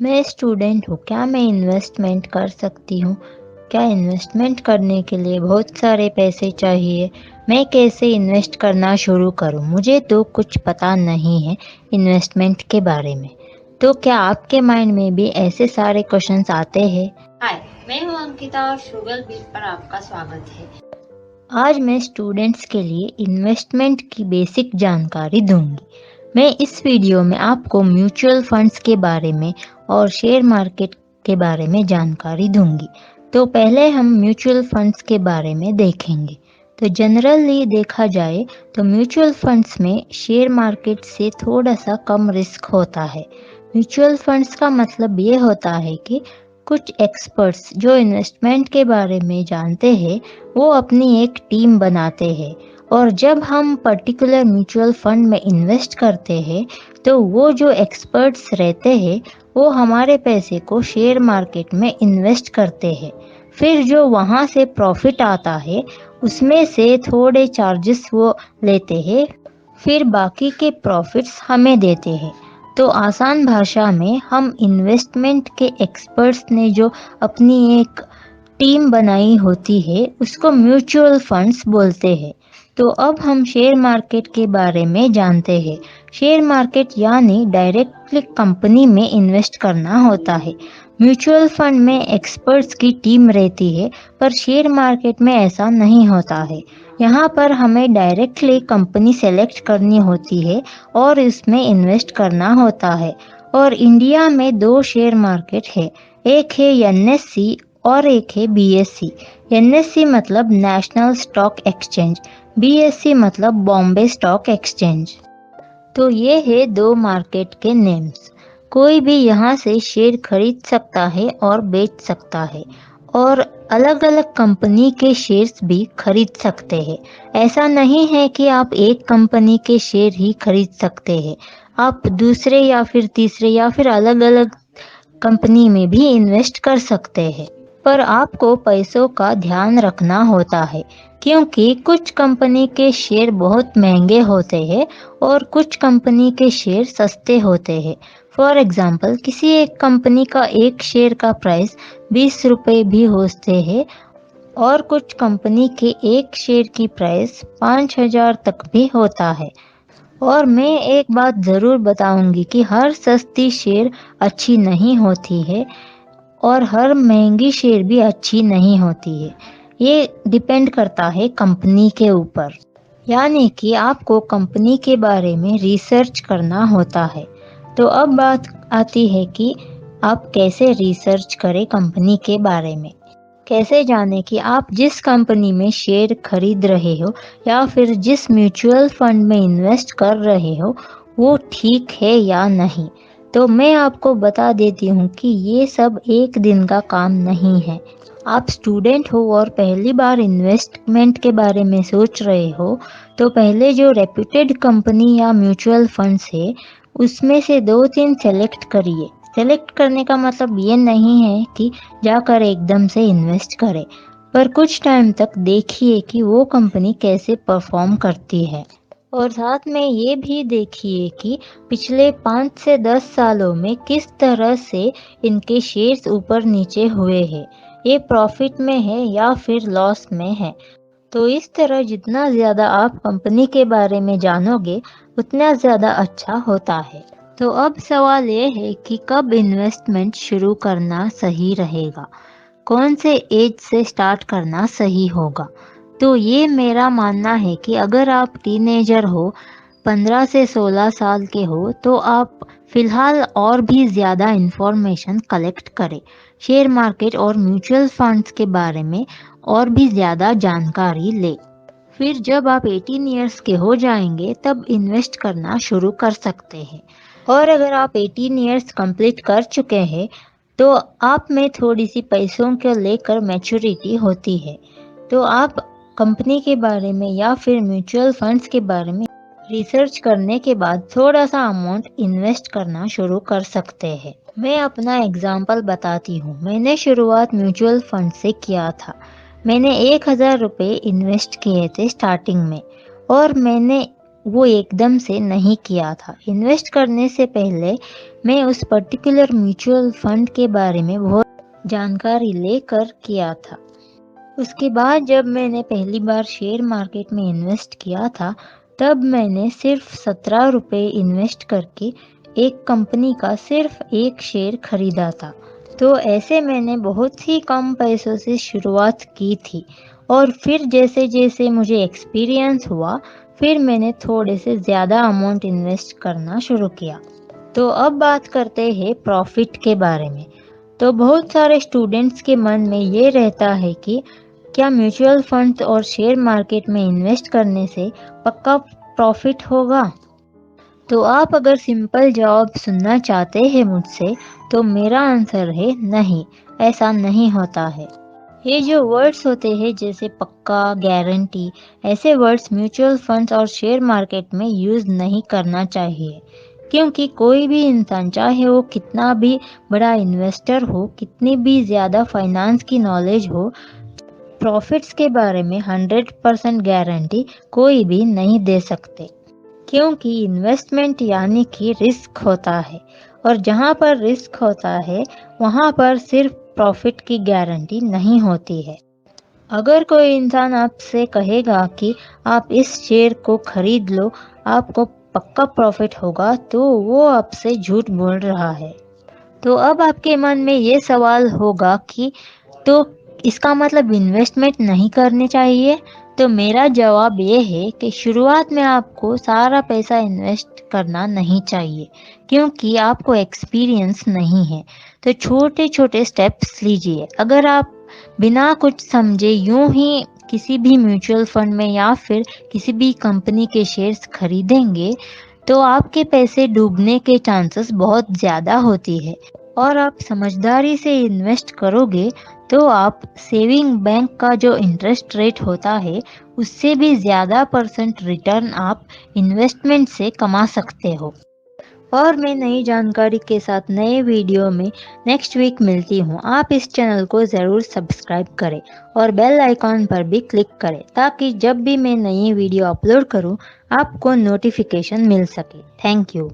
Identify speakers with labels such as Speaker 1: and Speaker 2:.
Speaker 1: मैं स्टूडेंट हूँ, क्या मैं इन्वेस्टमेंट कर सकती हूँ? क्या इन्वेस्टमेंट करने के लिए बहुत सारे पैसे चाहिए? मैं कैसे इन्वेस्ट करना शुरू करूँ? मुझे तो कुछ पता नहीं है इन्वेस्टमेंट के बारे में। तो क्या आपके माइंड में भी ऐसे सारे क्वेश्चंस आते हैं?
Speaker 2: हाय, मैं हूं अंकिता और शुगल बीट पर आपका स्वागत है।
Speaker 1: आज मैं स्टूडेंट्स के लिए इन्वेस्टमेंट की बेसिक जानकारी दूंगी। मैं इस वीडियो में आपको म्यूचुअल फंड्स के बारे में और शेयर मार्केट के बारे में जानकारी दूंगी। तो पहले हम म्यूचुअल फंड्स के बारे में देखेंगे। तो जनरली देखा जाए तो म्यूचुअल फंड्स में शेयर मार्केट से थोड़ा सा कम रिस्क होता है। म्यूचुअल फंड्स का मतलब ये होता है कि कुछ एक्सपर्ट्स जो इन्वेस्टमेंट के बारे में जानते हैं वो अपनी एक टीम बनाते हैं और जब हम पर्टिकुलर म्यूचुअल फंड में इन्वेस्ट करते हैं तो वो जो एक्सपर्ट्स रहते हैं वो हमारे पैसे को शेयर मार्केट में इन्वेस्ट करते हैं। फिर जो वहाँ से प्रॉफिट आता है उसमें से थोड़े चार्जेस वो लेते हैं, फिर बाकी के प्रॉफिट्स हमें देते हैं। तो आसान भाषा में हम इन्वेस्टमेंट के एक्सपर्ट्स ने जो अपनी एक टीम बनाई होती है उसको म्यूचुअल फंड्स बोलते हैं। तो अब हम शेयर मार्केट के बारे में जानते हैं। शेयर मार्केट यानी डायरेक्टली कंपनी में इन्वेस्ट करना होता है। म्यूचुअल फंड में एक्सपर्ट्स की टीम रहती है पर शेयर मार्केट में ऐसा नहीं होता है। यहाँ पर हमें डायरेक्टली कंपनी सेलेक्ट करनी होती है और इसमें इन्वेस्ट करना होता है। और इंडिया में दो शेयर मार्केट है, एक है एनएससी और एक है बीएससी। एनएससी मतलब नेशनल स्टॉक एक्सचेंज, बीएससी मतलब बॉम्बे स्टॉक एक्सचेंज। तो ये है दो मार्केट के नेम्स। कोई भी यहाँ से शेयर खरीद सकता है और बेच सकता है और अलग अलग कंपनी के शेयर्स भी खरीद सकते हैं। ऐसा नहीं है कि आप एक कंपनी के शेयर ही खरीद सकते हैं, आप दूसरे या फिर तीसरे या फिर अलग अलग कंपनी में भी इन्वेस्ट कर सकते हैं। पर आपको पैसों का ध्यान रखना होता है क्योंकि कुछ कंपनी के शेयर बहुत महंगे होते हैं और कुछ कंपनी के शेयर सस्ते होते हैं। फॉर एग्जाम्पल किसी एक कंपनी का एक शेयर का प्राइस 20 रुपये भी होते हैं और कुछ कंपनी के एक शेयर की प्राइस 5,000 तक भी होता है। और मैं एक बात ज़रूर बताऊंगी कि हर सस्ती शेयर अच्छी नहीं होती है और हर महंगी शेयर भी अच्छी नहीं होती है। ये डिपेंड करता है कंपनी के ऊपर, यानी कि आपको कंपनी के बारे में रिसर्च करना होता है। तो अब बात आती है कि आप कैसे रिसर्च करें कंपनी के बारे में। कैसे जाने कि आप जिस कंपनी में शेयर खरीद रहे हो या फिर जिस म्यूचुअल फंड में इन्वेस्ट कर रहे हो वो ठीक है या नहीं। तो मैं आपको बता देती हूँ कि ये सब एक दिन का काम नहीं है। आप स्टूडेंट हो और पहली बार इन्वेस्टमेंट के बारे में सोच रहे हो तो पहले जो रेप्यूटेड कंपनी या म्यूचुअल फंड्स है उसमें से 2-3 सेलेक्ट करिए। सेलेक्ट करने का मतलब ये नहीं है कि जाकर एकदम से इन्वेस्ट करें, पर कुछ टाइम तक देखिए कि वो कंपनी कैसे परफॉर्म करती है और साथ में ये भी देखिए कि पिछले 5 से 10 सालों में किस तरह से इनके शेयर्स ऊपर नीचे हुए हैं, ये प्रॉफिट में है या फिर लॉस में है। तो इस तरह जितना ज़्यादा आप कंपनी के बारे में जानोगे उतना ज़्यादा अच्छा होता है। तो अब सवाल ये है कि कब इन्वेस्टमेंट शुरू करना सही रहेगा, कौन से एज से स्टार्ट करना सही होगा। तो ये मेरा मानना है कि अगर आप टीनेजर हो, 15 से 16 साल के हो, तो आप फिलहाल और भी ज़्यादा इन्फॉर्मेशन कलेक्ट करें, शेयर मार्केट और म्यूचुअल फंड्स के बारे में और भी ज़्यादा जानकारी ले। फिर जब आप 18 ईयर्स के हो जाएंगे तब इन्वेस्ट करना शुरू कर सकते हैं। और अगर आप 18 ईयर्स कंप्लीट कर चुके हैं तो आप में थोड़ी सी पैसों को लेकर मैच्योरिटी होती है, तो आप कंपनी के बारे में या फिर म्यूचुअल फंड्स के बारे में रिसर्च करने के बाद थोड़ा सा अमाउंट इन्वेस्ट करना शुरू कर सकते हैं। मैं अपना एग्जांपल बताती हूँ। मैंने शुरुआत म्यूचुअल फंड से किया था। मैंने 1,000 रुपये इन्वेस्ट किए थे स्टार्टिंग में और मैंने वो एकदम से नहीं किया था। इन्वेस्ट करने से पहले मैं उस पर्टिकुलर म्यूचुअल फंड के बारे में बहुत जानकारी लेकर किया था। उसके बाद जब मैंने पहली बार शेयर मार्केट में इन्वेस्ट किया था, तब मैंने सिर्फ 17 रुपये इन्वेस्ट करके एक कंपनी का सिर्फ एक शेयर खरीदा था। तो ऐसे मैंने बहुत ही कम पैसों से शुरुआत की थी और फिर जैसे जैसे मुझे एक्सपीरियंस हुआ, फिर मैंने थोड़े से ज़्यादा अमाउंट इन्वेस्ट करना शुरू किया। तो अब बात करते हैं प्रॉफिट के बारे में। तो बहुत सारे स्टूडेंट्स के मन में ये रहता है कि क्या म्यूचुअल फंड्स और शेयर मार्केट में इन्वेस्ट करने से पक्का प्रॉफिट होगा? तो आप अगर सिंपल जवाब सुनना चाहते हैं मुझसे, तो मेरा आंसर है नहीं, ऐसा नहीं होता है। ये जो वर्ड्स होते हैं जैसे पक्का, गारंटी, ऐसे वर्ड्स म्यूचुअल फंड्स और शेयर मार्केट में यूज़ नहीं करना चाहिए, क्योंकि कोई भी इंसान, चाहे वो कितना भी बड़ा इन्वेस्टर हो, कितनी भी ज़्यादा फाइनेंस की नॉलेज हो, प्रॉफिट्स के बारे में 100% गारंटी कोई भी नहीं दे सकते, क्योंकि इन्वेस्टमेंट यानी कि रिस्क होता है और जहाँ पर रिस्क होता है वहाँ पर सिर्फ प्रॉफिट की गारंटी नहीं होती है। अगर कोई इंसान आपसे कहेगा कि आप इस शेयर को खरीद लो, आपको पक्का प्रॉफिट होगा, तो वो आपसे झूठ बोल रहा है। तो अब आपके मन में ये सवाल होगा कि तो इसका मतलब इन्वेस्टमेंट नहीं करनी चाहिए? तो मेरा जवाब ये है कि शुरुआत में आपको सारा पैसा इन्वेस्ट करना नहीं चाहिए, क्योंकि आपको एक्सपीरियंस नहीं है। तो छोटे छोटे स्टेप्स लीजिए। अगर आप बिना कुछ समझे यूं ही किसी भी म्यूचुअल फंड में या फिर किसी भी कंपनी के शेयर्स खरीदेंगे, तो आपके पैसे डूबने के चांसेस बहुत ज़्यादा होती है। और आप समझदारी से इन्वेस्ट करोगे तो आप सेविंग बैंक का जो इंटरेस्ट रेट होता है, उससे भी ज़्यादा परसेंट रिटर्न आप इन्वेस्टमेंट से कमा सकते हो। और मैं नई जानकारी के साथ नए वीडियो में नेक्स्ट वीक मिलती हूँ। आप इस चैनल को ज़रूर सब्सक्राइब करें और बेल आइकॉन पर भी क्लिक करें, ताकि जब भी मैं नई वीडियो अपलोड करूँ, आपको नोटिफिकेशन मिल सके। Thank you.